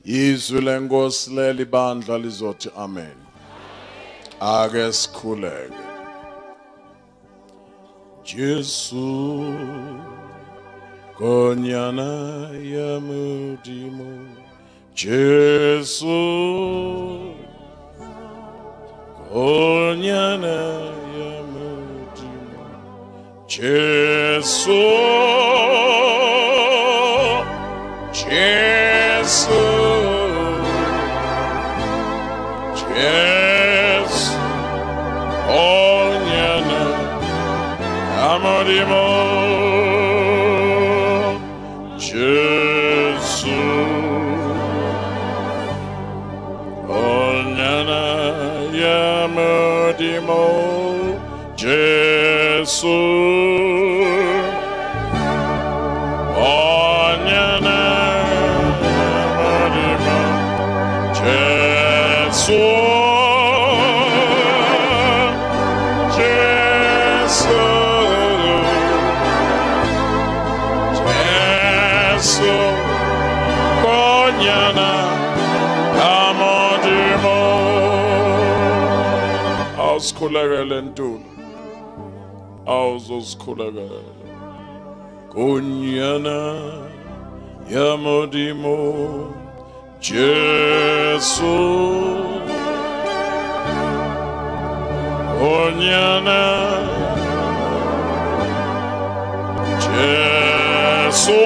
Izwi lenkosi leli bandla lizothi amen. Ake sikhuleke. Jesu konyana ya mudimo, Jesu konyana ya mudimo, Jesu, Jesu, Jesu konyana ya mudimo, Jesu konyana ya mudimo, Jesu konyana Awusikhulekele ntuli, awuzozikhulekela. Konyana ya modimo, Jesu konyana, Jesu.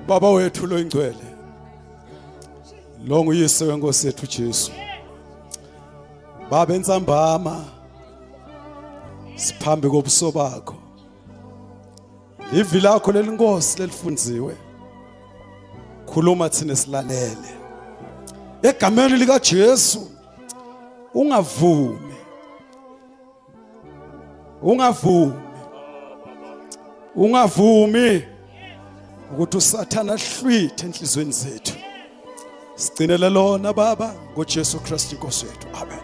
Baba wethu lo ingcwele, lo nguyise wenkosi yethu Jesu. Baba entsambama siphambi kobuso bakho, ivi lakho lelinkosi lelifunziwe, khuluma thina silalele egameni lika Jesu. Ungavumi, ungavumi, ungavumi ukuthi uSathana ahlwithe enhlizweni zethu. Sigcinele lona Baba ngoJesu Kristu inkosi yethu. Amen.